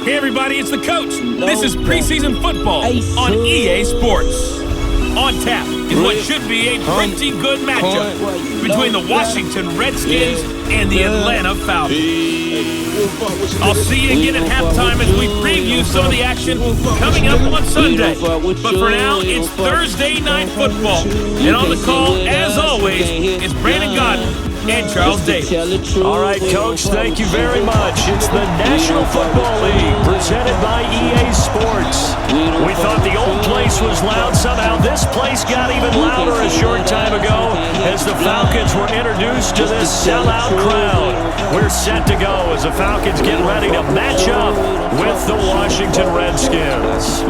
Hey everybody, it's the coach. This is preseason football on EA Sports. On tap is what should be a pretty good matchup between the Washington Redskins and the Atlanta Falcons. I'll see you again at halftime as we preview some of the action coming up on Sunday. But for now, it's Thursday Night Football. And on the call, as always, is Brandon Godden and Charles Davis. All right, Coach, thank you very much. It's the National Football League presented by EA Sports. We thought the old place was loud. Somehow this place got even louder a short time ago as the Falcons were introduced to this sellout crowd. We're set to go as the Falcons get ready to match up with the Washington Redskins.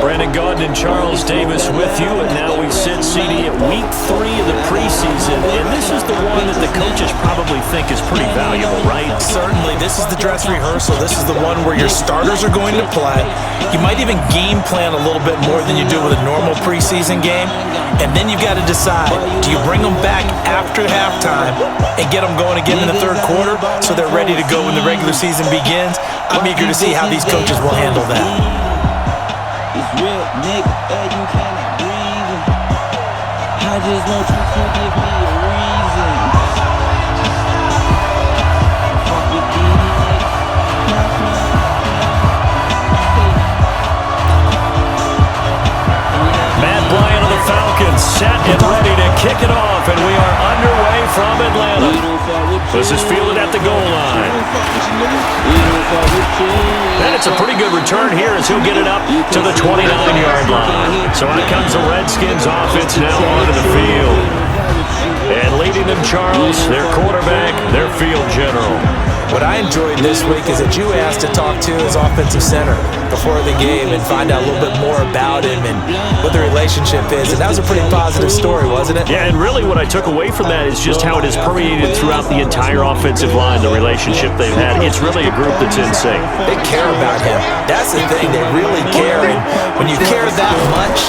Brandon Gaudin and Charles Davis with you, and now we sit CD at week 3 of the preseason, and this is the one that the coaches probably think is pretty valuable, right? Certainly. This is the dress rehearsal. This is the one where your starters are going to play. You might even game plan a little bit more than you do with a normal preseason game, and then you've got to decide, do you bring them back after halftime and get them going again in the third quarter so they're ready to go when the regular season begins? I'm eager to see how these coaches will handle that. It's real, nigga, and you cannot breathe. I just want you to give me a reason. Fuck with these niggas. Matt Bryant of the Falcons set and ready to kick it off, and we are underway from Atlanta. This is fielded at the goal line. And it's a pretty good return here as he'll get it up to the 29-yard line. So out comes the Redskins offense now onto the field. And leading them, Charles, their quarterback, their field general. What I enjoyed this week is that you asked to talk to his offensive center before the game and find out a little bit more about him and what the relationship is. And that was a pretty positive story, wasn't it? Yeah, and really what I took away from that is just how it has permeated throughout the entire offensive line, the relationship they've had. It's really a group that's in sync. They care about him. That's the thing. They really care. And when you care that much,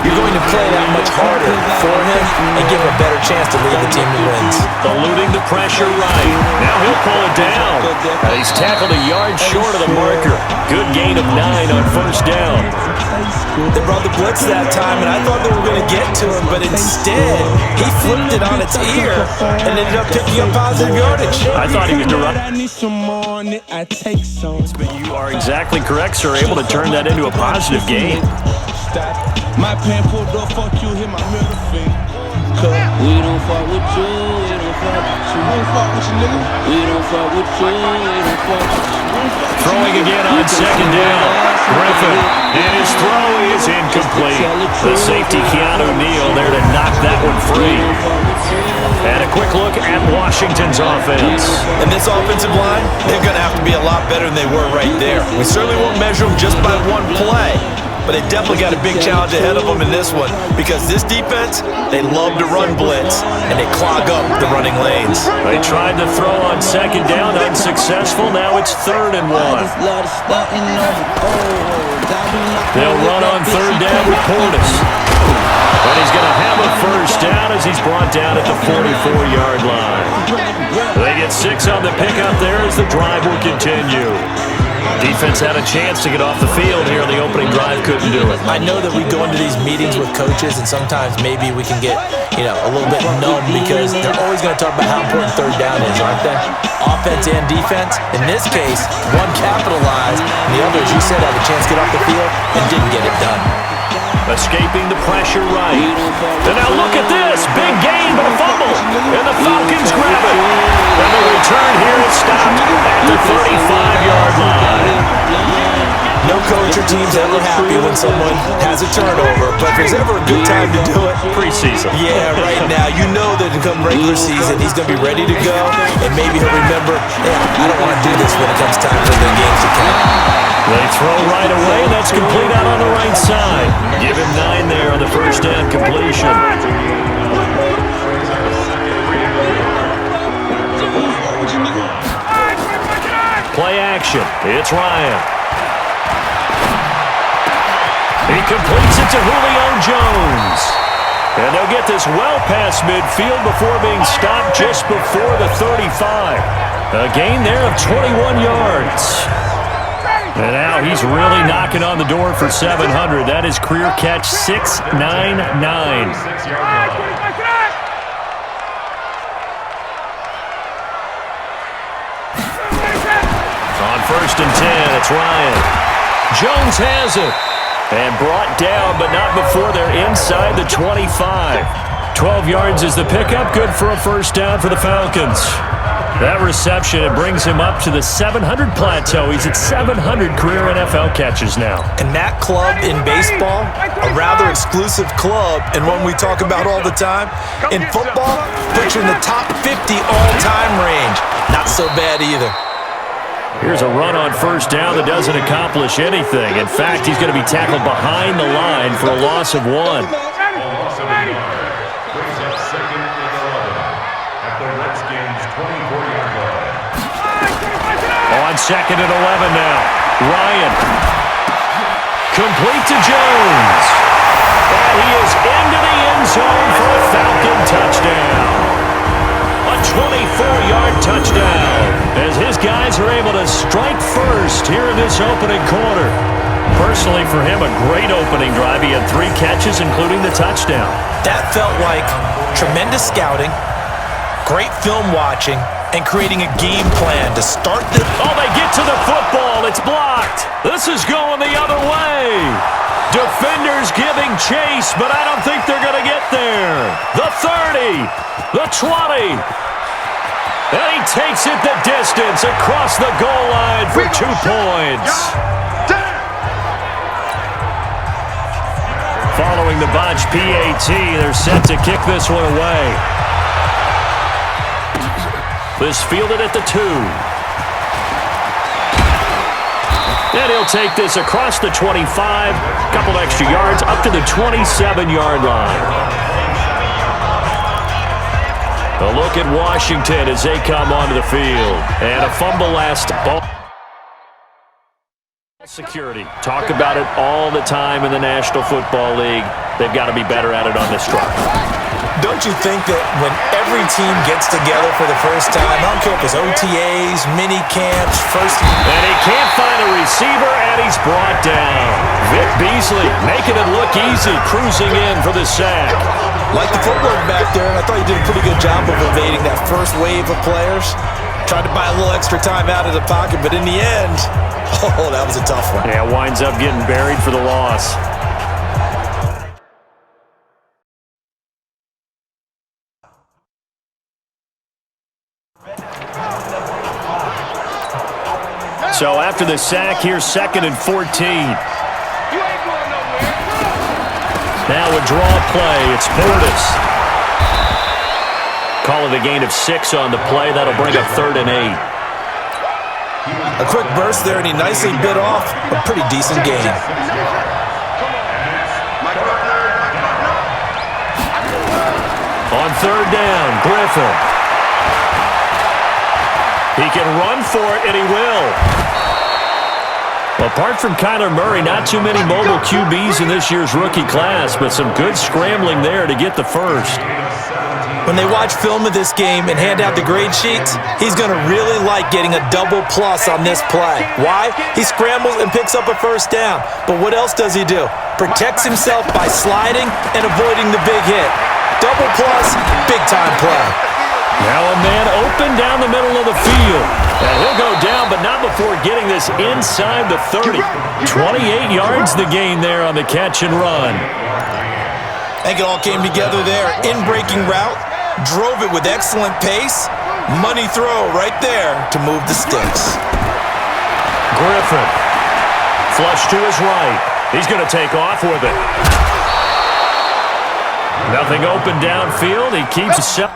you're going to play that much harder for him and give him a better chance to lead the team to wins. Eluding the pressure right. Now he'll pull it down. He's tackled a yard short of the marker. Good gain of 9 on first down. They brought the blitz that time, and I thought they were going to get to him, but instead, he flipped it on its ear and ended up picking up positive yardage. I thought he was direct. But you are exactly correct, sir. Able to turn that into a positive gain. My pen pulled off, fuck you, hit my middle finger. We don't fuck with you, we don't fuck with you. We don't fuck with you, nigga. We don't fuck with you, we don't fuck with you. Throwing again on second down. Griffin, and his throw is incomplete. The safety, Keanu Neal, there to knock that one free. And a quick look at Washington's offense. And this offensive line, they're going to have to be a lot better than they were right there. We certainly won't measure them just by one play, but they definitely got a big challenge ahead of them in this one because this defense, they love to run blitz, and they clog up the running lanes. They tried to throw on second down, unsuccessful. Now it's 3rd and 1. They'll run on 3rd down with Portis. And he's going to have a first down as he's brought down at the 44-yard line. They get 6 on the pickup there as the drive will continue. Defense had a chance to get off the field here in the opening drive, couldn't do it. I know that we go into these meetings with coaches, and sometimes maybe we can get, a little bit numb because they're always going to talk about how important 3rd down is, aren't they? Offense and defense. In this case, one capitalized, and the other, as you said, had a chance to get off the field and didn't get it done. Escaping the pressure right. And now look at this. Big gain, but a fumble. And the Falcons grab it. And the return here is stopped at the 35-yard line. No coach or team's ever happy when someone has a turnover, but if there's ever a good time to do it, preseason. Yeah, right now. You know that come regular season, he's going to be ready to go, and maybe he'll remember, I don't want to do this when it comes time for the games to count. They throw right away. That's complete out on the right side. Give him 9 there on the first down completion. Play action. It's Ryan. He completes it to Julio Jones. And they'll get this well past midfield before being stopped just before the 35. A gain there of 21 yards. And now he's really knocking on the door for 700. That is career catch 699. On 1st and 10, it's Ryan. Jones has it. And brought down, but not before they're inside the 25. 12 yards is the pickup. Good for a first down for the Falcons. That reception, it brings him up to the 700 plateau. He's at 700 career NFL catches now. And that club in baseball, a rather exclusive club, and one we talk about all the time. In football, puts you in the top 50 all-time range. Not so bad either. Here's a run on first down that doesn't accomplish anything. In fact, he's going to be tackled behind the line for a loss of 1. On 2nd and 11 now. Ryan. Complete to Jones. And he is into the end zone for a Falcon touchdown. A 24-yard touchdown as his guys are able to strike first here in this opening quarter. Personally, for him, a great opening drive. He had 3 catches, including the touchdown. That felt like tremendous scouting, great film watching, and creating a game plan to start the... Oh, they get to the football. It's blocked. This is going the other way. Defenders giving chase, but I don't think they're going to get there. The 30, the 20, and he takes it the distance across the goal line for 2 points. Following the botch PAT, they're set to kick this one away. This fielded at the 2. And he'll take this across the 25, couple extra yards, up to the 27-yard line. A look at Washington as they come onto the field. And a fumble last ball. Security. Talk about it all the time in the National Football League. They've got to be better at it on this drive. Don't you think that when every team gets together for the first time, I don't care if it's OTAs, mini camps, And he can't find a receiver, and he's brought down. Vic Beasley making it look easy, cruising in for the sack. Like the footwork back there, and I thought he did a pretty good job of evading that first wave of players. Tried to buy a little extra time out of the pocket, but in the end, oh, that was a tough one. Yeah, winds up getting buried for the loss. So after the sack, here's 2nd and 14. Now a draw play. It's Portis. Call it a gain of 6 on the play. That'll bring up 3rd and 8. A quick burst there, and he nicely bit off a pretty decent gain. On 3rd down, Griffin. He can run for it, and he will. Apart from Kyler Murray, not too many mobile QBs in this year's rookie class, but some good scrambling there to get the first. When they watch film of this game and hand out the grade sheets, he's going to really like getting a double plus on this play. Why? He scrambles and picks up a first down. But what else does he do? Protects himself by sliding and avoiding the big hit. Double plus, big-time play. Now a man open down the middle of the field. And he'll go down, but not before getting this inside the 30. 28 yards the gain there on the catch and run. I think it all came together there. In-breaking route, drove it with excellent pace. Money throw right there to move the sticks. Griffin. Flush to his right. He's going to take off with it. Nothing open downfield. He keeps it.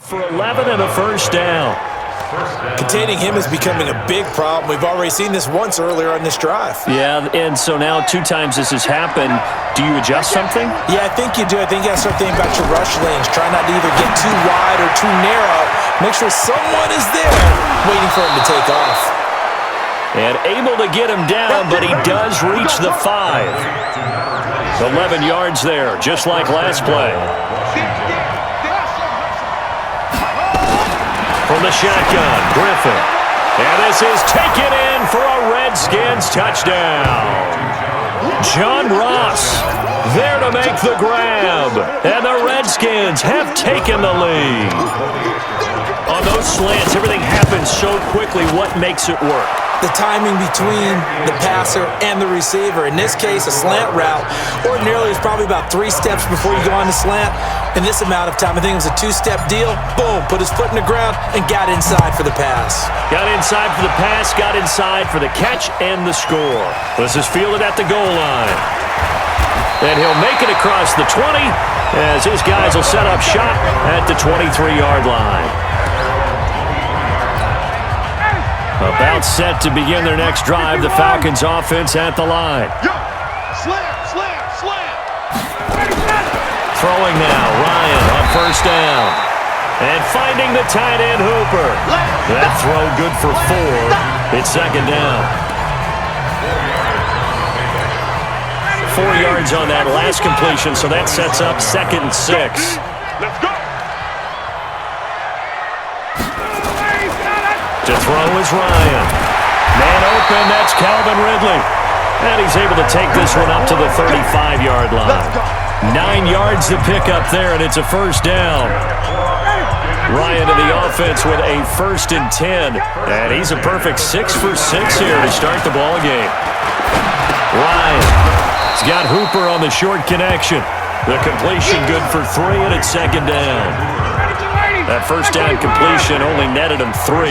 For 11 and a first down. Containing him is becoming a big problem. We've already seen this once earlier on this drive. Yeah, and so now 2 times this has happened. Do you adjust something? Yeah, I think you do. I think you got to start thinking about your rush lanes. Try not to either get too wide or too narrow. Make sure someone is there waiting for him to take off. And able to get him down, but he does reach the 5. 11 yards there, just like last play. From the shotgun, Griffin. And this is taken in for a Redskins touchdown. John Ross there to make the grab. And the Redskins have taken the lead. On those slants, everything happens so quickly. What makes it work? The timing between the passer and the receiver. In this case, a slant route ordinarily is probably about 3 steps before you go on the slant. In this amount of time, I think it was a 2-step deal. Boom, put his foot in the ground and got inside for the pass. Got inside for the pass, got inside for the catch and the score. This is fielded at the goal line. And he'll make it across the 20 as his guys will set up shop at the 23-yard line. About set to begin their next drive, the Falcons offense at the line. Throwing now, Ryan on first down. And finding the tight end, Hooper. That throw good for 4. It's second down. 4 yards on that last completion, so that sets up 2nd and 6. Let's go. To throw is Ryan. Man open, that's Calvin Ridley. And he's able to take this one up to the 35-yard line. 9 yards to pick up there, and it's a first down. Ryan to the offense with a 1st and 10. And he's a perfect 6 for 6 here to start the ball game. Ryan has got Hooper on the short connection. The completion good for 3, and it's second down. That first down completion only netted him 3.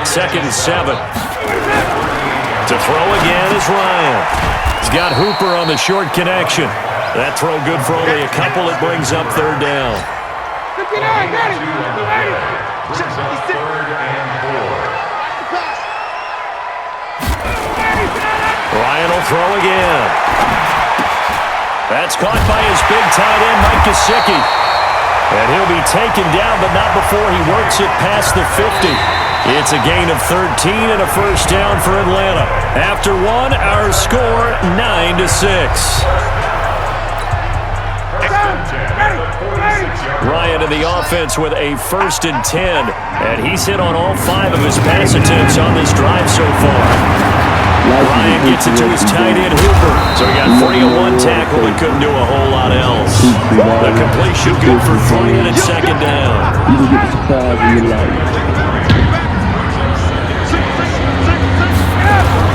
2nd and 7. To throw again is Ryan. He's got Hooper on the short connection. That throw good for only a couple. It brings up 3rd down. Ryan will throw again. That's caught by his big tight end, Mike Gesicki. And he'll be taken down, but not before he works it past the 50. It's a gain of 13 and a first down for Atlanta. After 1, our score 9-6. Ryan to the offense with a 1st and 10. And he's hit on all 5 of his pass attempts on this drive so far. Ryan gets it to his tight end, Hooper. So he got 3 on 1 tackle, but couldn't do a whole lot else. The completion good for 3, and it's second down. You can get the surprise in your life.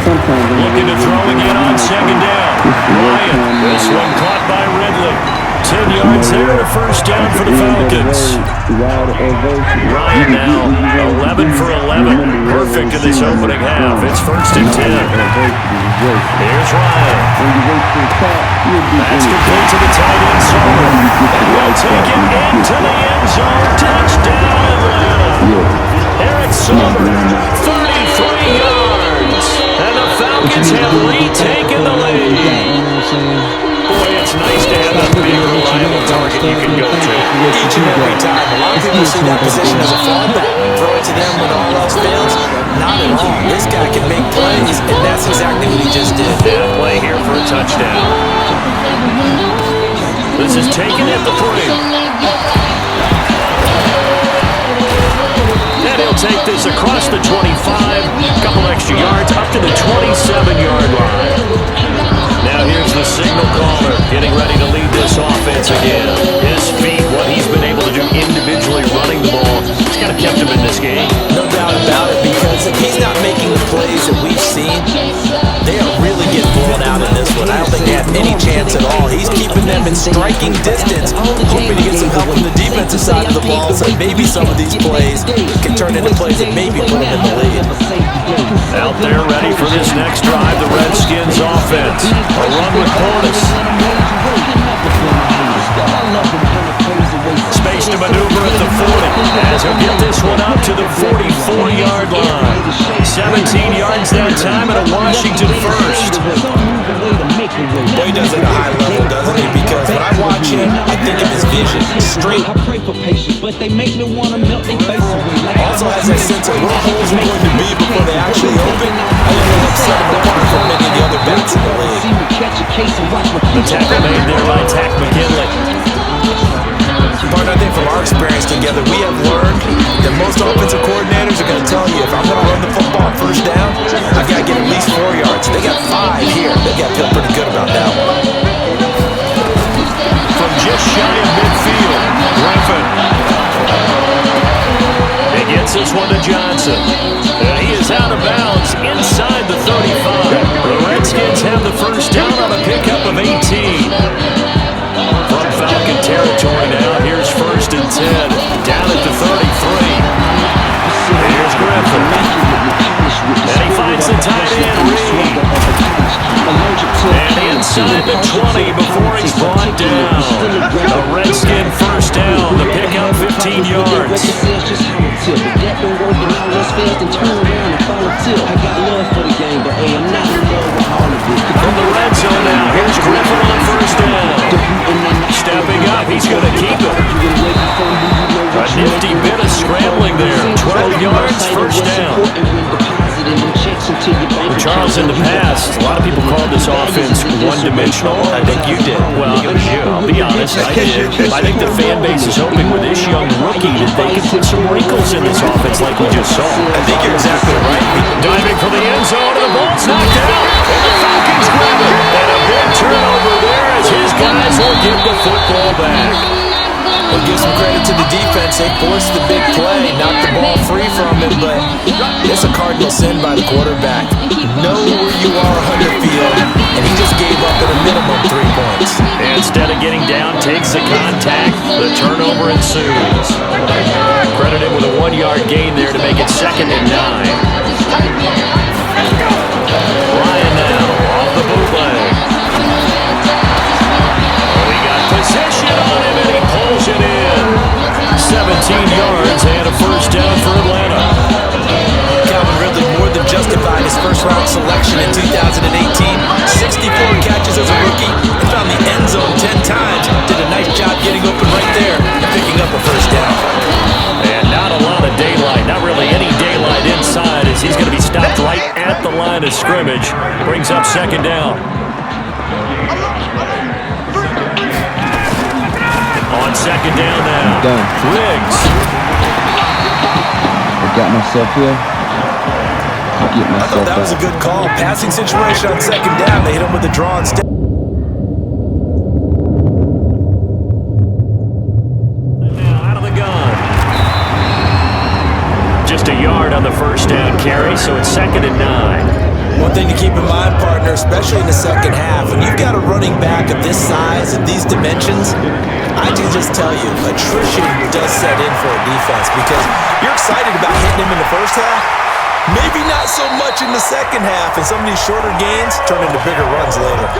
Looking to throw again on second down. Ryan, this one caught by Ridley. 10 yards there, a first down for the Falcons. Ryan now 11 for 11. Perfect in this opening half. It's 1st and 10. Here's Ryan. That's complete to the tight end, Sommer. And we'll take it into the end zone. Touchdown, Atlanta. Eric Sommer, 33 yards. And the Falcons have retaken the lead. Boy, it's nice to have a big, reliable target you can go to. Each and every time. A lot of people see that position as a fallback. Throw it to them when all else fails. Not at all. This guy can make plays, and that's exactly what he just did. And a play here for a touchdown. This is taken at the 3. And he'll take this across the 25. A couple extra yards up to the 27-yard line. Now here's the signal caller getting ready to lead this offense again. His feet, what he's been able to do individually running the ball, it's kind of kept him in this game. No doubt about it, because if he's not making the plays that we've seen, they are really getting blown out in this one. I don't think they have any chance at all. He's keeping them in striking distance, hoping to get some help from the defensive side of the ball, so maybe some of these plays can turn into plays that maybe put him in the lead. Out there ready for this next drive, the Redskins offense. A run with Portis. Space to maneuver at the 40 as he'll get this one out to the 44-yard 17 yards that time and a Washington first. Boy, he does it at a high level, doesn't he? Because when I watch him, I think of his vision. Straight. Also has that sense of where holes are going to be before they actually open. I think he'll upset him apart from many of the other backs in the league. The tackle made there by Takk McKinley. Partner, I think from our experience together, we have learned that most offensive coordinators are going to tell you, if I'm going to run the football first down, I've got to get at least 4 yards. They got 5 here. They got to feel pretty good about that one. From just shy of midfield, Griffin. He gets this one to Johnson. He is out of bounds inside the 35. The Redskins have the first down on a pickup of 18. From Falcon territory now, here's 1st and 10, down at the 33. Here's Griffin. And he finds the tight end, Reed. And inside the 20 before he's brought down. A Redskin first down, the pickup 15 yards. From the red zone now, here's Griffin on first down. Stepping up, he's going to keep it. A nifty bit of scrambling there. 12 yards, first down. Charles, in the past, a lot of people called this offense one-dimensional. I think you did. Well, I'll be honest, I did. I think the fan base is hoping with this young rookie that they can put some wrinkles in this offense like we just saw. I think you're exactly right. Diving for the end zone, and the ball's knocked out. And the Falcons grab it. And a big turnover there as his guys will get the football back. We'll give some credit to the defense. They forced the big play, knocked the ball free from him, but it's a cardinal sin by the quarterback. Know where you are on the field, and he just gave up at a minimum 3 points. Instead of getting down, takes the contact. The turnover ensues. Credited with a 1-yard gain there to make it 2nd and 9. Ryan now off the bootleg. We got possession on him, and he pulls it in. 17 yards and a first down for Atlanta. Calvin Ridley more than justified his first-round selection in 2018. 64 catches as a rookie and found the end zone 10 times. Did a nice job getting open right there and picking up a first down. And not a lot of daylight, not really any daylight inside as he's going to be stopped right at the line of scrimmage. Brings up 2nd down. On 2nd down now. Done. Riggs. I got myself here. I thought that was a good call. Passing situation on 2nd down. They hit him with the draw instead. Now out of the gun. Just a yard on the first down carry, so it's 2nd and 9. One thing to keep in mind, partner, especially in the second half, when you've got a running back of this size and these dimensions, I can just tell you, attrition does set in for a defense because you're excited about hitting him in the first half, maybe not so much in the second half, and some of these shorter gains turn into bigger runs later.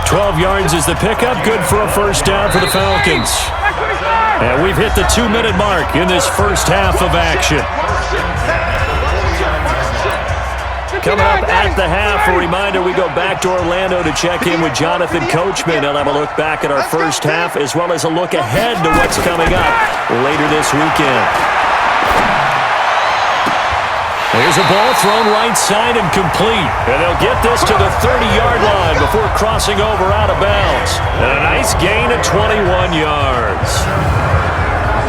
12 yards is the pickup, good for a first down for the Falcons. And we've hit the 2-minute mark in this first half of action. Coming up at the half, a reminder, we go back to Orlando to check in with Jonathan Coachman. He'll have a look back at our first half as well as a look ahead to what's coming up later this weekend. Here's a ball thrown right side and complete. And they'll get this to the 30-yard line before crossing over out of bounds. And a nice gain of 21 yards.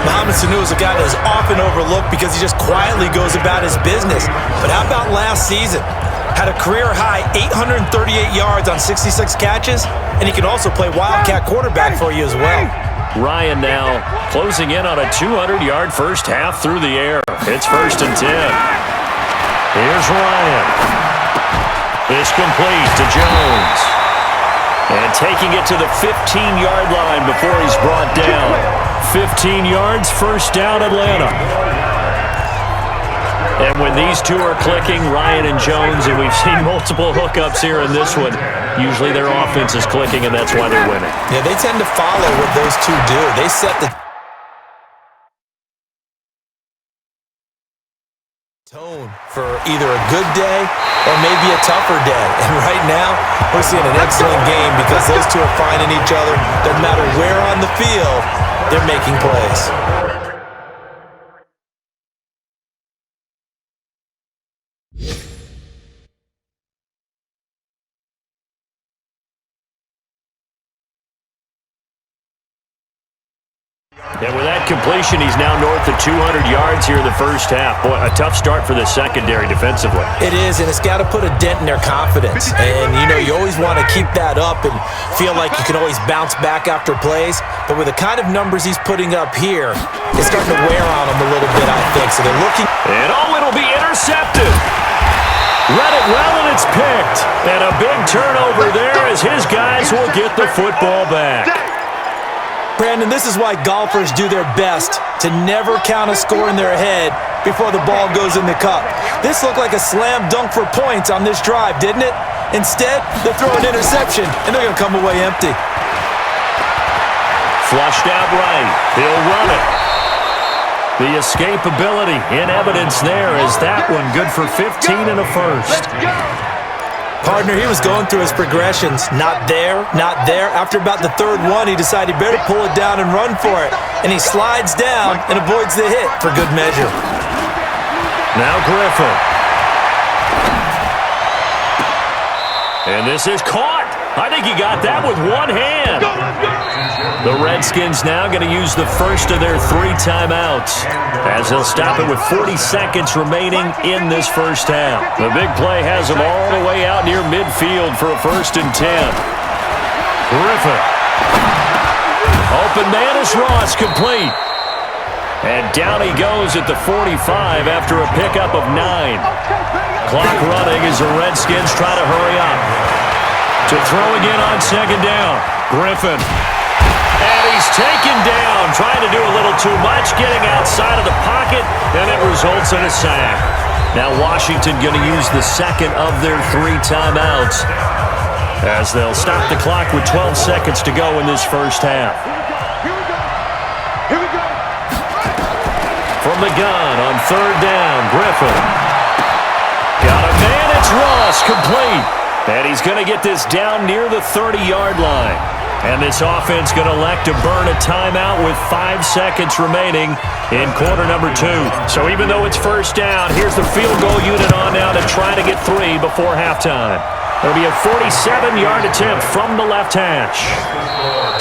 Mohamed Sanu is a guy that is often overlooked because he just quietly goes about his business. But how about last season? Had a career-high 838 yards on 66 catches, and he can also play Wildcat quarterback for you as well. Ryan now closing in on a 200-yard first half through the air. It's 1st and 10. Here's Ryan. It's complete to Jones. And taking it to the 15-yard line before he's brought down. 15 yards, first down, Atlanta. And when these two are clicking, Ryan and Jones, and we've seen multiple hookups here in this one, usually their offense is clicking, and that's why they're winning. Yeah, they tend to follow what those two do. They set the Tone for either a good day or maybe a tougher day. And right now, we're seeing an excellent game because those two are finding each other. Doesn't matter where on the field, they're making plays. And with that completion, he's now north of 200 yards here in the first half. Boy, a tough start for the secondary defensively. It is, and it's got to put a dent in their confidence. And, you always want to keep that up and feel like you can always bounce back after plays. But with the kind of numbers he's putting up here, it's starting to wear on them a little bit, I think. So they're looking. And it'll be intercepted. Read it well, and it's picked. And a big turnover there as his guys will get the football back. Brandon, this is why golfers do their best to never count a score in their head before the ball goes in the cup. This looked like a slam dunk for points on this drive, didn't it? Instead, they throw an interception, and they're going to come away empty. Flushed out right. He'll run it. The escapability in evidence there as that one good for 15 and a first. Partner, he was going through his progressions. Not there, not there. After about the third one, he decided he better pull it down and run for it. And he slides down and avoids the hit for good measure. Now Griffin. And this is caught. I think he got that with one hand. The Redskins now going to use the first of their 3 timeouts as they'll stop it with 40 seconds remaining in this first half. The big play has them all the way out near midfield for a 1st and 10. Griffin. Open man is Ross, complete. And down he goes at the 45 after a pickup of 9. Clock running as the Redskins try to hurry up. To throw again on 2nd down. Griffin. And he's taken down, trying to do a little too much, getting outside of the pocket, and it results in a sack. Now Washington going to use the second of their 3 timeouts as they'll stop the clock with 12 seconds to go in this first half. From the gun on 3rd down, Griffin. Got a man, it's Ross, complete. And he's going to get this down near the 30-yard line. And this offense going to elect to burn a timeout with 5 seconds remaining in quarter number 2. So even though it's first down, here's the field goal unit on now to try to get 3 before halftime. It'll be a 47-yard attempt from the left hash.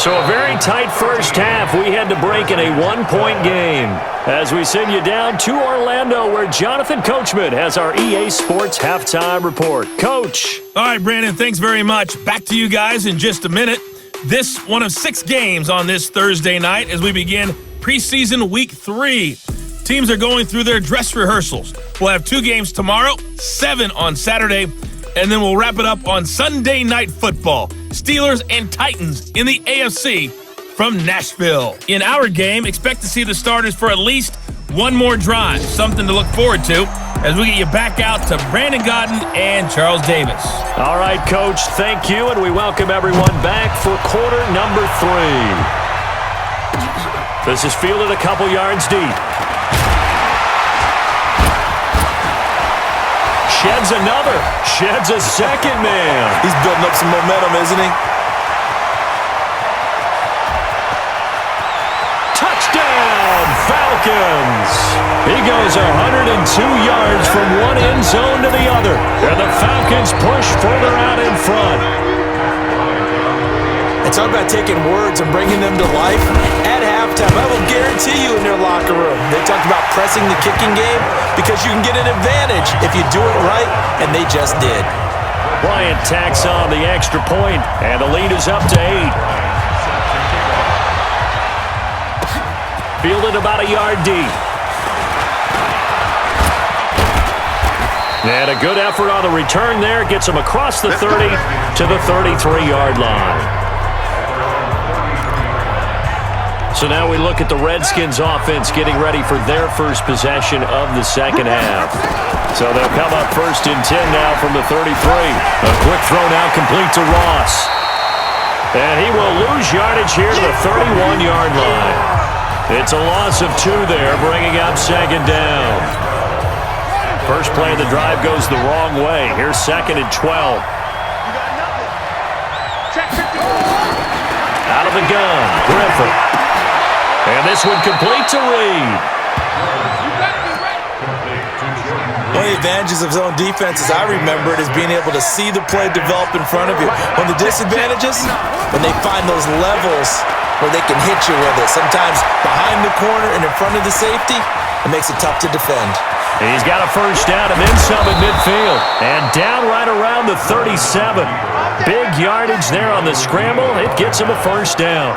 So a very tight first half. We had to break in a 1-point game as we send you down to Orlando where Jonathan Coachman has our EA Sports Halftime Report. Coach. All right, Brandon, thanks very much. Back to you guys in just a minute. This one of 6 games on this Thursday night as we begin preseason week 3. Teams are going through their dress rehearsals. We'll have 2 games tomorrow, 7 on Saturday, and then we'll wrap it up on Sunday Night Football. Steelers and Titans in the AFC from Nashville. In our game, expect to see the starters for at least 1 more drive, something to look forward to as we get you back out to Brandon Gaudin and Charles Davis. All right, Coach, thank you, and we welcome everyone back for quarter number 3. This is fielded a couple yards deep. Sheds another. Sheds a second man. He's building up some momentum, isn't he? Touchdown, Falcons. He goes 102 yards from one end zone to the other. And the Falcons push further out in front. And talk about taking words and bringing them to life. At halftime, I will guarantee you in their locker room, they talked about pressing the kicking game because you can get an advantage if you do it right, and they just did. Bryant tacks on the extra point, and the lead is up to 8. Fielded about a yard deep. And a good effort on the return there. Gets him across the 30 to the 33-yard line. So now we look at the Redskins offense getting ready for their first possession of the second half. So they'll come up 1st and 10 now from the 33. A quick throw now complete to Ross. And he will lose yardage here to the 31-yard line. It's a loss of 2 there, bringing up 2nd down. First play of the drive goes the wrong way. Here's 2nd and 12. Out of the gun, Griffin. And this one complete to Reed. One of the advantages of zone defense, as I remember it, is being able to see the play develop in front of you. One of the disadvantages, when they find those levels where they can hit you with it, sometimes behind the corner and in front of the safety, it makes it tough to defend. He's got a first down and then some at midfield. And down right around the 37. Big yardage there on the scramble. It gets him a first down.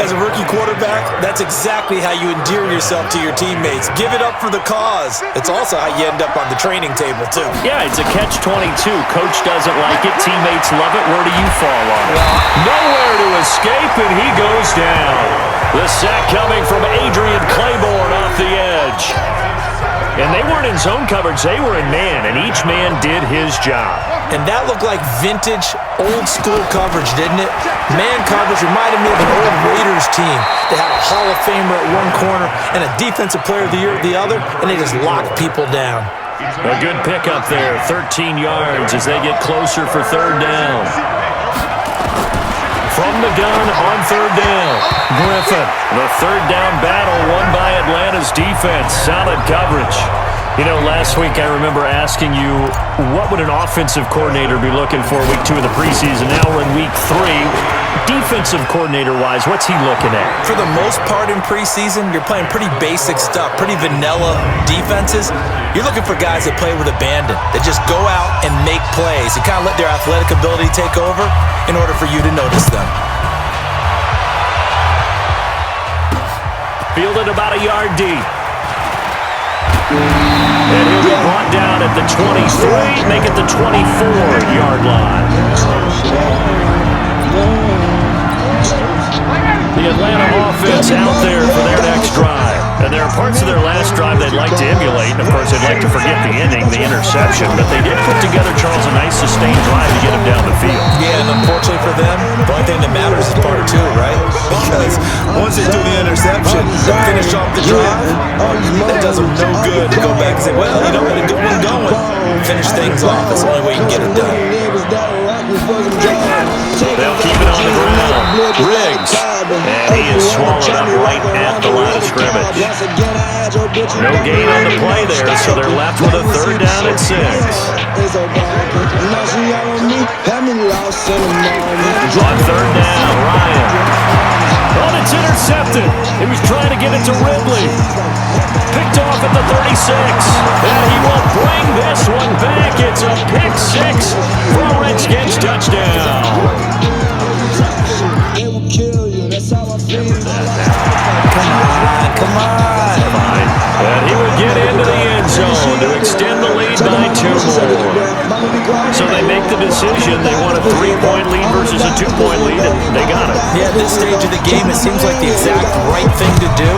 As a rookie quarterback, that's exactly how you endear yourself to your teammates. Give it up for the cause. It's also how you end up on the training table, too. Yeah, it's a catch-22. Coach doesn't like it. Teammates love it. Where do you fall on it? Nowhere to escape, and he goes down. The sack coming from Adrian Claiborne off the edge. And they weren't in zone coverage. They were in man, and each man did his job. And that looked like vintage, old-school coverage, didn't it? Man coverage reminded me of an old Raiders team. They had a Hall of Famer at one corner and a Defensive Player of the Year at the other, and they just locked people down. A good pickup there, 13 yards as they get closer for 3rd down. From the gun on 3rd down, Griffin. The 3rd down battle won by Atlanta's defense. Solid coverage. You know, last week I remember asking you, what would an offensive coordinator be looking for week 2 of the preseason? Now we're in week 3. Defensive coordinator-wise, what's he looking at? For the most part in preseason, you're playing pretty basic stuff, pretty vanilla defenses. You're looking for guys that play with abandon, that just go out and make plays and kind of let their athletic ability take over in order for you to notice them. Fielded about a yard deep. And he'll be brought down at the 23, make it the 24-yard line. The Atlanta offense out there for their next drive. And there are parts of their last drive they'd like to emulate. And, of course, they'd like to forget the inning, the interception. But they did put together, Charles, a nice sustained drive to get him down the field. Yeah, and unfortunately for them, the only thing that matters is part 2, right? Because once they do the interception, they finish off the drive, that does them no good to go back and say, well, you know, we had a good one going. Finish things off. That's the only way you can get it done. They'll keep it on the ground. Riggs. And he is swallowed up right at the line of scrimmage. No gain on the play there, so they're left with a 3rd down and 6. On 3rd down, Ryan. Oh, it's intercepted. He was trying to get it to Ridley. Picked off at the 36. And he will bring this one back. It's a pick 6 for a Redskins touchdown. Come on. Fine. And he would get into the end zone to extend the lead by 2 more. So they make the decision. They want a 3-point lead versus a 2-point lead, and they got it. Yeah, at this stage of the game, it seems like the exact right thing to do.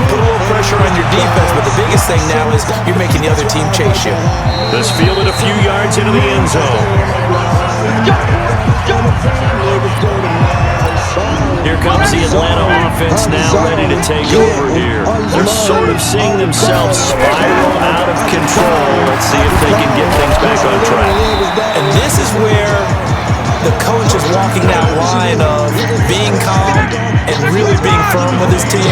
Put a little pressure on your defense, but the biggest thing now is you're making the other team chase you. This fielded a few yards into the end zone. Here comes the Atlanta offense now ready to take over here. They're sort of seeing themselves spiral out of control. Let's see if they can get things back on track. And this is where the coach is walking that line of being calm and really being firm with his team.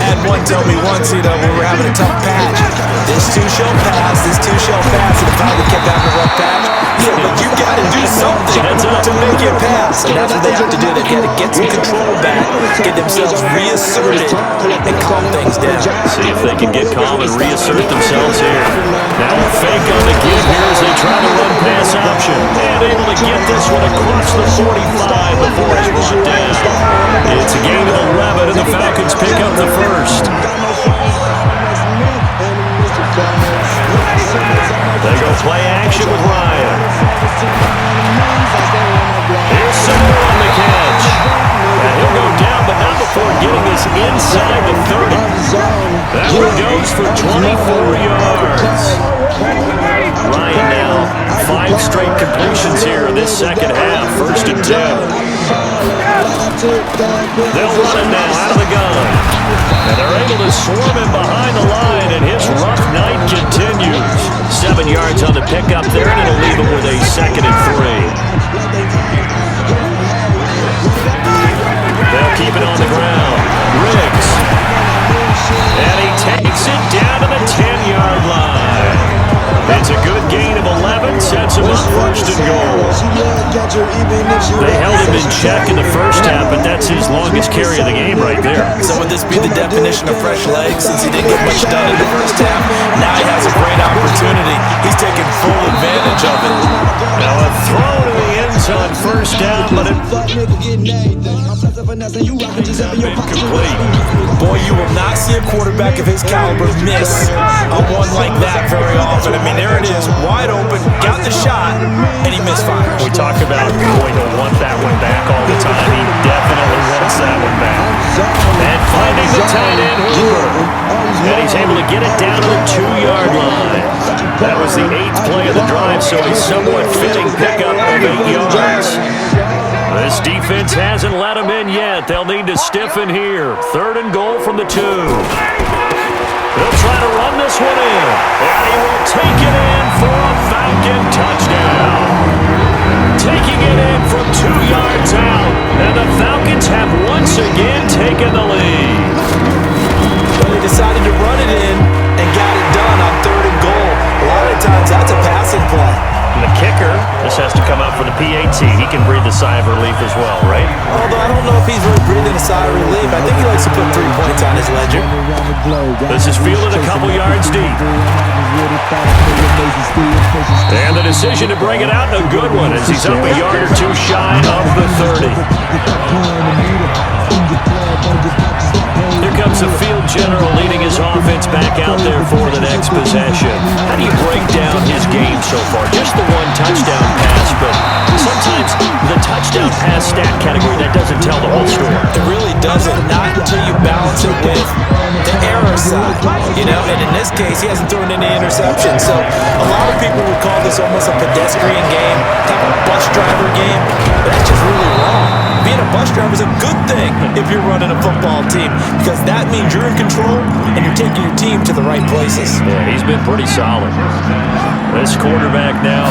Had one tell me once, you know, when we're having a tough patch, this too shall pass, and if I would kept having a rough patch, yeah, but you got to do something to make it pass. And that's what they have to do. They've got to get some control back, get themselves reasserted, and calm things down. See if they can get calm and reassert themselves here. Now a fake on the give here as they try to run pass option. And able to get this one across the 45 before it's brought down. It's a gain of 11, and the Falcons pick up the first. They go play action with Ryan. Here's Sumner on the catch. And he'll go down, but not before getting this inside the 30. That one goes for 24 yards. Ryan now, 5 straight completions here in this second half. 1st and 10. They'll run it now out of the gun. And they're able to swarm him behind the line, and his rough night continues. 7 yards on the pickup there, and it'll leave him with a 2nd and 3. They'll keep it on the ground. Riggs. And he takes it down to the 10-yard line. It's a good gain of 11, sets him up 1st and goal. They held him in check in the first half, but that's his longest carry of the game right there. So would this be the definition of fresh legs since he didn't get much done in the first half? Now he has a great opportunity. He's taking full advantage of it. Now a throw to the end zone, 1st down, but incomplete. Boy, you will not see a quarterback of his caliber miss on one like that very often. I mean, there it is, wide open, got the shot, and he misfires. We talk about going to want that one back all the time. He definitely wants that one back. And finding the tight end, Hooper. And he's able to get it down to the 2-yard line. That was the 8th play of the drive, so a somewhat fitting pickup of 8 yards. This defense hasn't let him in yet. They'll need to stiffen here. 3rd and goal from the 2. They'll try to run this one in. And he will take it in for a Falcon touchdown. Taking it in from 2 yards out. And the Falcons have once again taken the lead. Well, they decided to run it in and got it done on 3rd and goal. A lot of times that's a passing play. And the kicker, this has to come out for the PAT. He can breathe a sigh of relief as well, right? Although I don't know if he's really breathing a sigh of relief. I think he likes to put 3 points on his ledger. This is fielded a couple yards deep. And the decision to bring it out, a good one, as he's up a yard or 2 shy of the 30. Here comes the field general leading his offense back out there for the next possession. How do you break down his game so far? Just the 1 touchdown pass, but sometimes the touchdown pass stat category, that doesn't tell the whole story. It really doesn't, not until you balance it with the error side. You know, and in this case, he hasn't thrown any interceptions. So a lot of people would call this almost a pedestrian game, kind of a bus driver game, but that's just really wrong. Being a bus driver is a good thing if you're running a football team, because that means you're in control and you're taking your team to the right places. Yeah, he's been pretty solid. This quarterback now,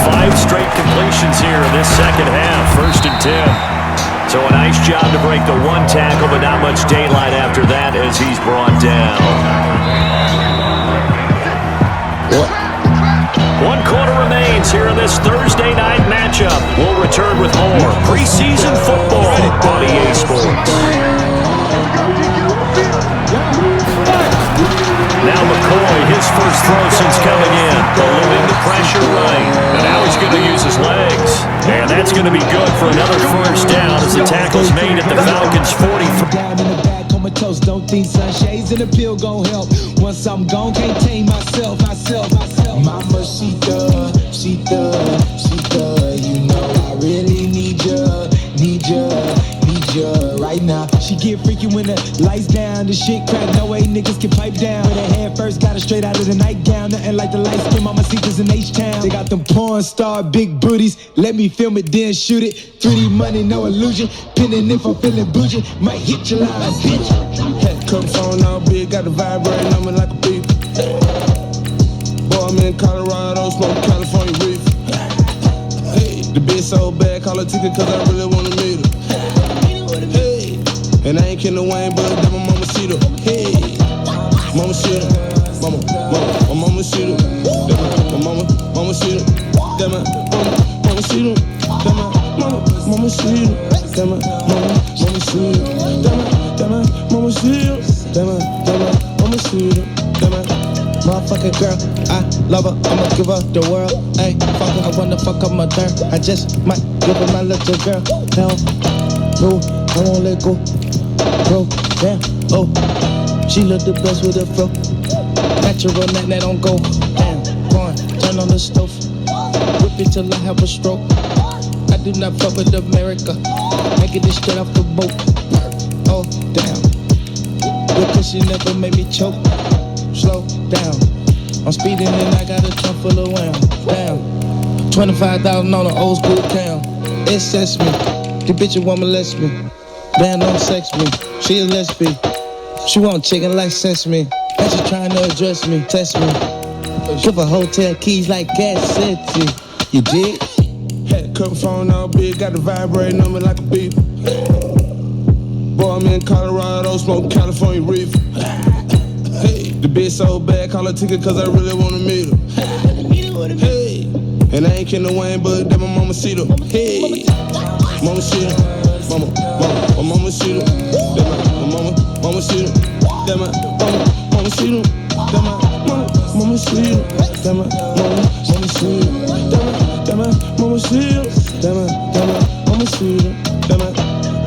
5 straight completions here in this 2nd half, 1st and 10. So a nice job to break the 1 tackle, but not much daylight after that as he's brought down. 1 quarter remains here in this Thursday night matchup. We'll return with more preseason football on EA Sports. Now McCoy, his first throw since coming in, eluding the pressure right. And now he's going to use his legs. And that's going to be good for another 1st down as the tackle's made at the Falcons' 43. Don't think sunshades and the pill gon' help. Once I'm gone, can't tame myself. Mama, she you know I really need ya right now. She get freaky when the lights down, the shit crack, no way niggas can pipe down. With her head first, got it straight out of the nightgown. Nothing like the light skin, mama seekers in H-Town. They got them porn star big booties, let me film it, then shoot it. 3D money, no illusion, pinning if I'm feeling bougie. Might hit your line, bitch. Head comes on all big, got the vibrating on me like a beep. Boy, I'm in Colorado, smoke California reef. Hey, the bitch so bad, call her ticket cause I really wanna meet her. Hey, and I ain't kidding Wayne, but that my mama see her. Hey, mama see her, my mama see her. Mama see her, that my mama see her. That my mama see her, that my mama see her. That my mama see her, that my mama see her. That my motherfucking girl, I love her, I'ma give her the world. Ayy, fuck her, I wanna fuck up my turn. I just might give her my little girl. Hell, no, I won't let go. Bro, damn, oh, she look the best with a fro. Natural, that don't go. Damn, going, turn on the stove. Whip it till I have a stroke. I do not fuck with America. Making this straight off the boat. Oh, damn. Because she never made me choke. Slow down. I'm speeding and I got a trunk full of wham. Damn. 25,000 on an old school cam. It sets me. The bitch a woman molest me. Damn, don't sex me. She a lesbian. She want chicken like sesame. And she trying to address me, test me. Give her hotel keys like Gas City. You dig? Had a couple phone all big, got the vibrating on me like a beep. Boy, I'm in Colorado, smoking California reefer. Hey, the bitch so bad, call her ticket cause I really wanna meet her. Hey, and I ain't kidding no Wayne, but that my mama see her. Hey, mama see her. Mama see her. That my mama see her. That my mama see her. That my mama see her. That my mama see her. That my mama see her. That my mama see her. That my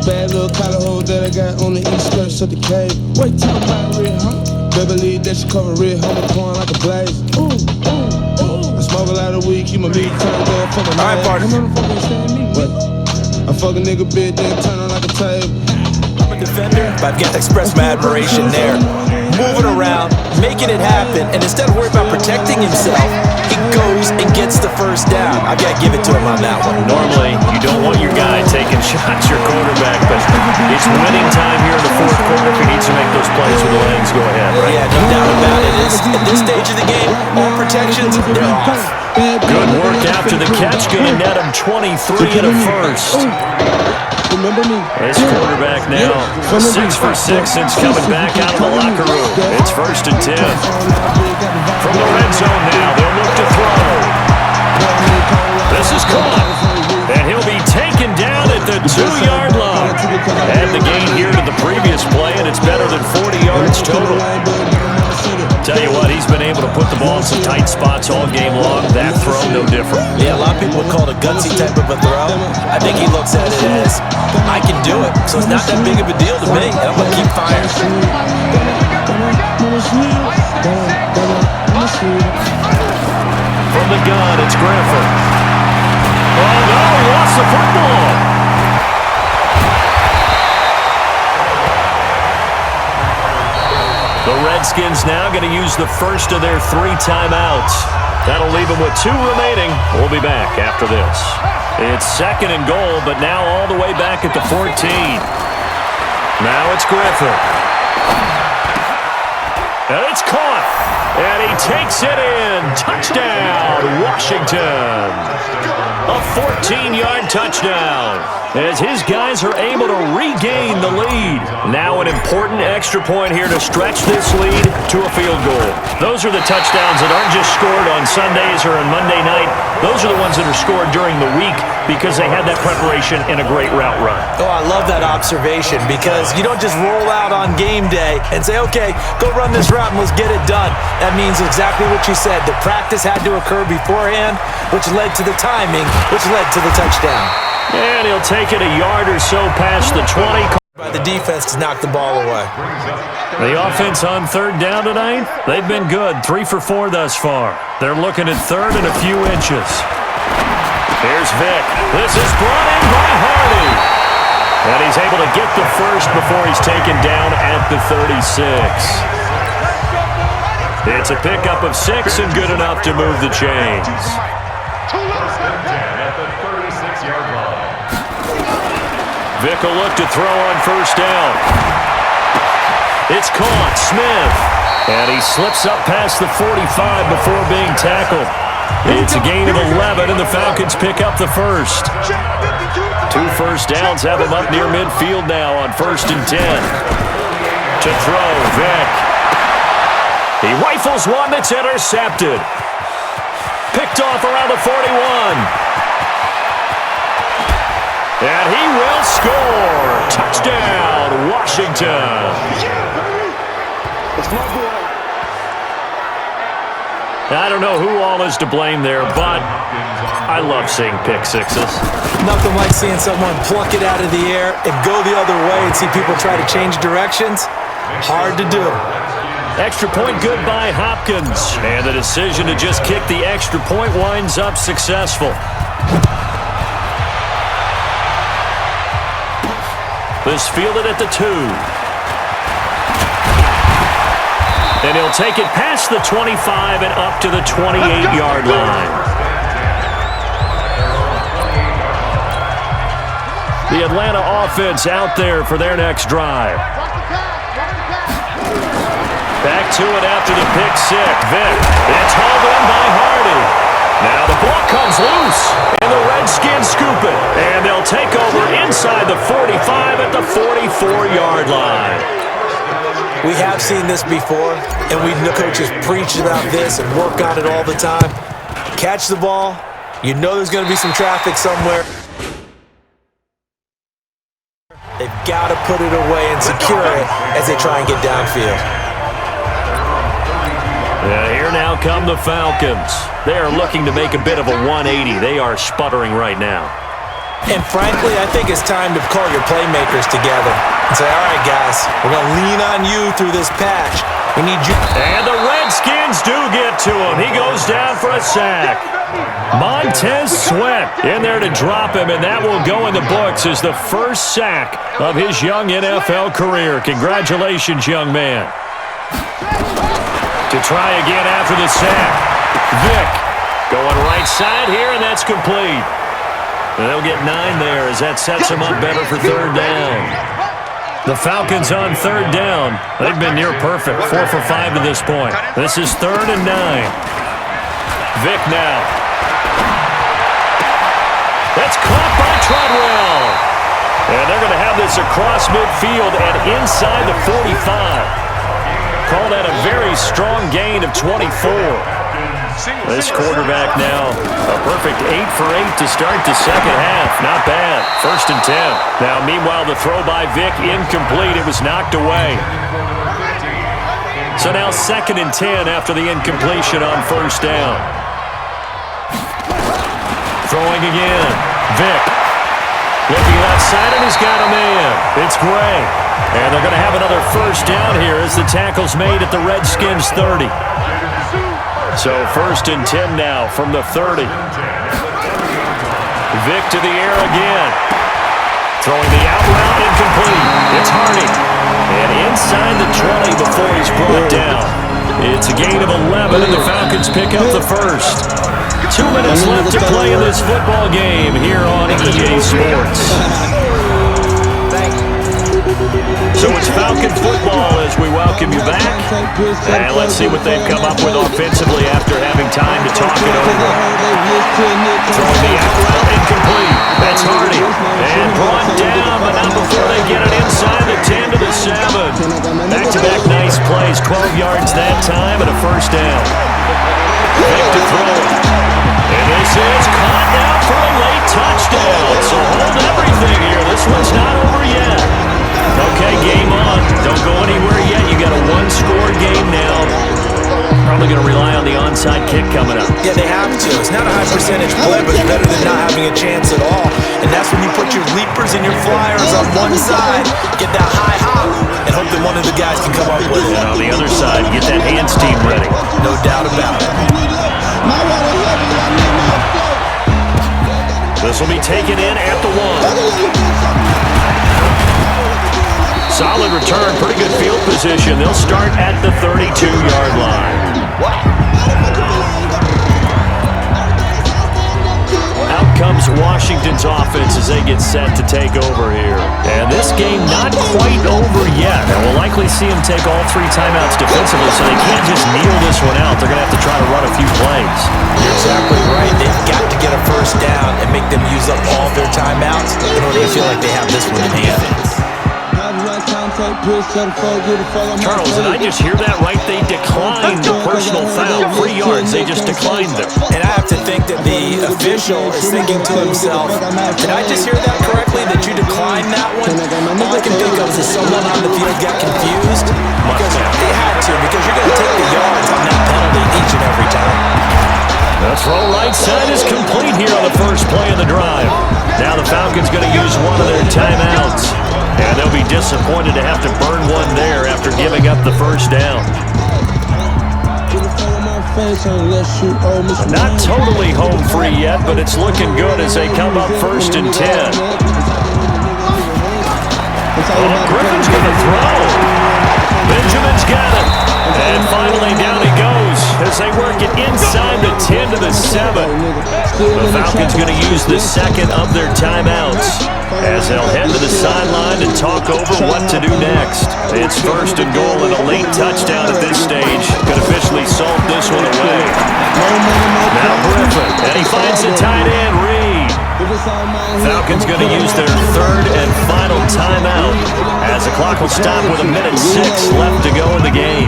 bad little collar hole that I got on the east skirts of the cave. Wait, talk about red, huh? Beverly, that she cover red, homie, pouring like a blaze. I smoke a lot of weed, keep my meat turned up for the night. All right, partner. What? I fuck a nigga bitch, then turn her like a table. I'm a defender, but I've got to express my admiration there. Moving around, making it happen, and instead of worrying about protecting himself, he goes and gets the first down. I've got to give it to him on that one. Normally, you don't want your guy taking shots, your quarterback, but it's winning time here in the fourth quarter. If he needs to make those plays with the legs, go ahead, right? Yeah, no doubt about it. At this stage of the game, all protections, they're off. Good work after the catch, going to net him 23 and a first. Remember me? This quarterback now 6 for 6 since coming back out of the locker room. It's 1st and 10. From the red zone now, they'll look to throw. This is caught, and he'll be taken down at the 2-yard line. Add the gain here to the previous play, and it's better than 40 yards total. Tell you what, he's been able to put the ball in some tight spots all game long. That throw, no different. Yeah, a lot of people would call it a gutsy type of a throw. I think he looks at it as, I can do it, so it's not that big of a deal to me, and I'm going to keep firing. From the gun, it's Griffin. Oh, no, he lost the football. The Redskins now going to use the first of their 3 timeouts. That'll leave them with 2 remaining. We'll be back after this. It's 2nd and goal, but now all the way back at the 14. Now it's Griffin. And it's caught. And he takes it in. Touchdown, Washington. A 14-yard touchdown as his guys are able to regain the lead. Now an important extra point here to stretch this lead to a field goal. Those are the touchdowns that aren't just scored on Sundays or on Monday night. Those are the ones that are scored during the week because they had that preparation and a great route run. Oh, I love that observation because you don't just roll out on game day and say, okay, go run this route and let's get it done. That means exactly what you said. The practice had to occur beforehand, which led to the timing, which led to the touchdown. And he'll take it a yard or so past the 20. By the defense to knock the ball away. The offense on 3rd down tonight, they've been good. 3 for 4 thus far. They're looking at 3rd and a few inches. Here's Vick. This is brought in by Hardy. And he's able to get the first before he's taken down at the 36. It's a pickup of 6 and good enough to move the chains. Vick will look to throw on 1st down. It's caught, Smith. And he slips up past the 45 before being tackled. It's a gain of 11, and the Falcons pick up the first. 2 first downs have him up near midfield now on 1st and 10. To throw, Vick. He rifles one that's intercepted. Picked off around the 41. And he will score. Touchdown, Washington. I don't know who all is to blame there, but I love seeing pick sixes. Nothing like seeing someone pluck it out of the air and go the other way and see people try to change directions. Hard to do. Extra point good by Hopkins. And the decision to just kick the extra point winds up successful. This fielded at the 2. And he'll take it past the 25 and up to the 28-yard line. The Atlanta offense out there for their next drive. Back to it after the pick six. Vick. It's hauled in by Hardy. Now the ball comes loose, and the Redskins scoop it. And they'll take over inside the 45 at the 44-yard line. We have seen this before, and the coaches preach about this and work on it all the time. Catch the ball. You know there's going to be some traffic somewhere. They've got to put it away and secure it as they try and get downfield. Here now come the Falcons. They are looking to make a bit of a 180. They are sputtering right now. And frankly, I think it's time to call your playmakers together and say, all right, guys, we're going to lean on you through this patch. We need you. And the Redskins do get to him. He goes down for a sack. Montez Sweat in there to drop him, and that will go in the books as the first sack of his young NFL career. Congratulations, young man. To try again after the sack. Vick going right side here, and that's complete. And they'll get 9 there as that sets them up better for third down. The Falcons on third down. They've been near perfect, 4 for 5 to this point. This is 3rd and 9. Vick now. That's caught by Treadwell. And they're going to have this across midfield and inside the 45. Call that a very strong gain of 24. This quarterback now, a perfect 8 for 8 to start the second half. Not bad. 1st and 10. Now, meanwhile, the throw by Vick incomplete. It was knocked away. So now 2nd and 10 after the incompletion on 1st down. Throwing again. Vick. Looking left side, and he's got a man. It's Gray. And they're going to have another 1st down here as the tackle's made at the Redskins' 30. So 1st and 10 now from the 30. Vick to the air again. Throwing the out route incomplete. It's Hardy. And inside the 20 before he's brought down. It's a gain of 11, and the Falcons pick up the 1st. 2 minutes left to play in this football game here on EA Sports. So it's Falcon football as we welcome you back. And let's see what they've come up with offensively after having time to talk it over. Throwing the out route incomplete. That's Hardy. And brought down, but not before they get it inside the 10 to the 7. Back-to-back nice plays. 12 yards that time and a 1st down. Vick to throw. And this is caught now for a late touchdown. So hold everything here. This one's not over yet. Okay, game on. Don't go anywhere yet. You got a 1-score game now. Probably going to rely on the onside kick coming up. Yeah, they have to. It's not a high percentage play, but it's better than not having a chance at all. And that's when you put your leapers and your flyers on one side, get that high hop, and hope that one of the guys can come up with it. And on the other side, get that hands team ready. No doubt about it. This will be taken in at the 1. Solid return, pretty good field position. They'll start at the 32-yard line. Out comes Washington's offense as they get set to take over here. And this game not quite over yet. And we'll likely see them take all 3 timeouts defensively, so they can't just kneel this one out. They're going to have to try to run a few plays. You're exactly right. They've got to get a 1st down and make them use up all their timeouts in order to feel like they have this one in hand. Charles, did I just hear that right? They declined the personal foul. 3 yards, they just declined them. And I have to think that the official is thinking to himself, did I just hear that correctly, that you declined that one? All I can think of is someone on the field got confused. Because they had to, because you're going to take the yards on that penalty each and every time. The throw right side is complete here on the first play of the drive. Now the Falcons going to use one of their timeouts. And they'll be disappointed to have to burn one there after giving up the 1st down. Not totally home free yet, but it's looking good as they come up 1st and 10. Griffin's going to throw. Benjamin's got it. And finally down he goes as as they work it inside the 10 to the 7. The Falcons going to use the second of their timeouts as they'll head to the sideline to talk over what to do next. It's first and goal and a late touchdown at this stage could officially salt this one away. Now Griffin, and he finds the tight end, Reed. Falcons going to use their third and final timeout as the clock will stop with 1:06 left to go in the game.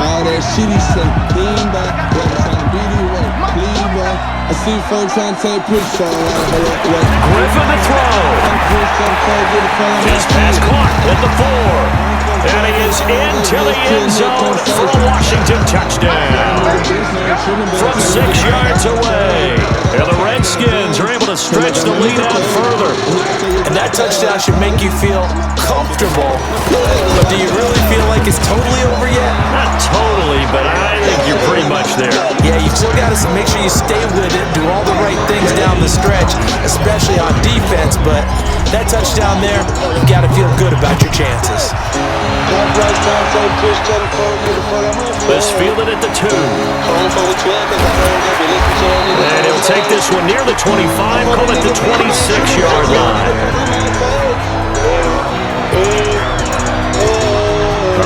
All that shit he say, lean back, trying to beat you up, lean back. I see folks trying to take push on Griffin to throw. Just past Clark at the 4. And he is into the end zone for a Washington touchdown. From 6 yards away. And the Redskins are able to stretch the lead out further. And that touchdown should make you feel comfortable. But do you really feel like it's totally over yet? Not totally, but I think you're pretty much there. Yeah, you still got to make sure you stay with it, do all the right things down the stretch, especially on defense. But that touchdown there, you've got to feel good about your chances. Let's field it at the 2. And he'll take this one near the 25, call it the 26-yard line.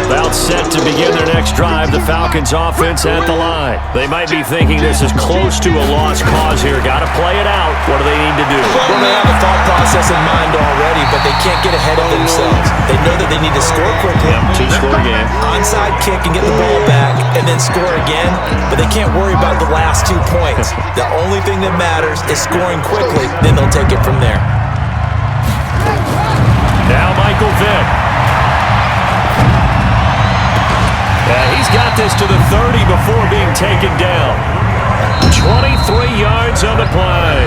About set to begin their next drive, the Falcons offense at the line. They might be thinking this is close to a lost cause here. Got to play it out. What do they need to do? Well, they have a thought process in mind already, but they can't get ahead of themselves. They know that they need to score quickly. Yep, 2-score game. Onside kick and get the ball back and then score again, but they can't worry about the last 2 points. The only thing that matters is scoring quickly, then they'll take it from there. Now Michael Vick. He's got this to the 30 before being taken down. 23 yards on the play.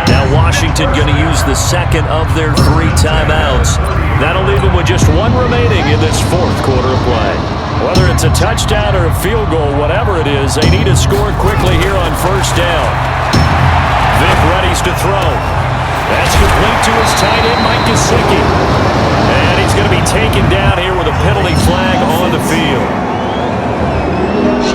Now Washington going to use the second of their 3 timeouts. That'll leave them with just 1 remaining in this 4th quarter of play. Whether it's a touchdown or a field goal, whatever it is, they need to score quickly here on first down. Vick readies to throw. That's complete to his tight end, Mike Gesicki. And he's going to be taken down here with a penalty flag on the field.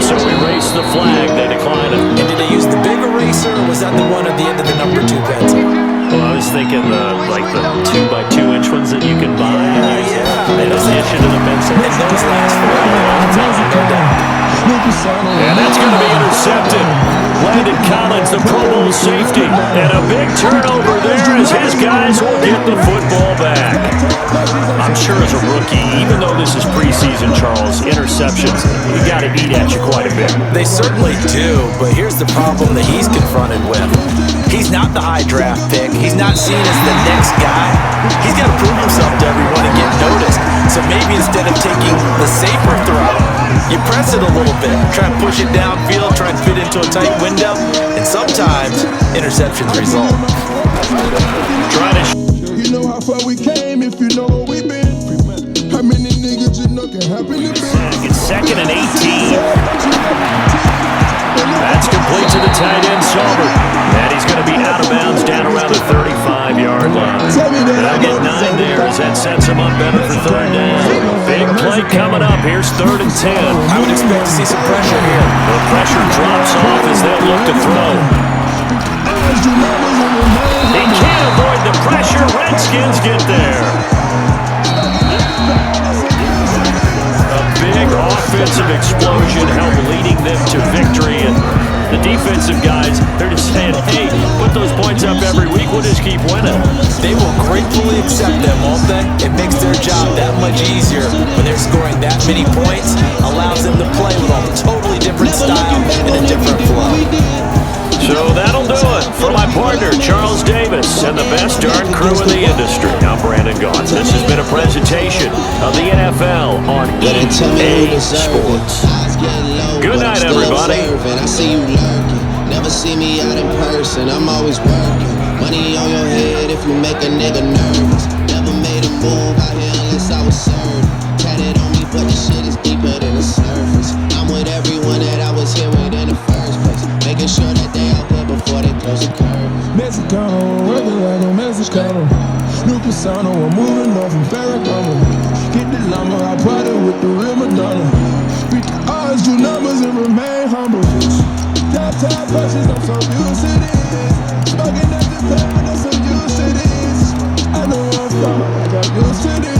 So we race the flag, they decline it. And did they use the big eraser, or was that the one at the end of the number 2 pencil? Well, I was thinking like the 2x2-inch ones that you can buy. Yeah. They don't itch into the pencil. And those last for a long time, no doubt. And that's going to be intercepted. Landon Collins, the Pro Bowl safety. And a big turnover there as his guys will get the football back. I'm sure as a rookie, even though this is preseason, Charles, interceptions, you got to eat at you quite a bit. They certainly do, but here's the problem that he's confronted with. He's not the high draft pick. He's not seen as the next guy. He's got to prove himself to everyone and get noticed. So maybe instead of taking the safer throw, you press it a little bit, try and push it downfield, try and fit into a tight window, and sometimes interceptions result. You know how far we came if you know where we've been. How many niggas you know can happen to be? It's 2nd and 18. That's complete to the tight end, Sauber. And he's going to be out of bounds down around the 35-yard line. They'll get 9 there as that sets him up better for 3rd down. Big play coming up. Here's 3rd and 10. I would expect to see some pressure here. The pressure drops off as they'll look to throw. He can't avoid the pressure. Redskins get there. A big offensive explosion helped leading them to victory. And the defensive guys, they're just saying, hey, put those points up every week. We'll just keep winning. They will gratefully accept them, won't they? It makes their job that much easier when they're scoring that many points. Allows them to play with a totally different style and a different flow. So that'll do it for my partner, Charles Davis, and the best darn crew in the industry. I'm Brandon Gaudin. This has been a presentation of the NFL on EA Sports. Good night, everybody. I see you lurking. Never see me out in person. I'm always working. Money on your head if you make a nigga nervous. Never made a move out here unless I was served. Tatted on me, but the shit is deeper than the surface. I'm with everyone that I was here with in the first place. Making sure that they all good before they close the curve. Mexicano, working like a Mexicano. New persona, I'm moving off from Ferragamo. Hit the llama, I party with the real Madonna. Beat the odds, do numbers and remain humble. Top punches, I'm so used to this. Smoking at the time, I'm so used to this. I know I'm from, I got used to this.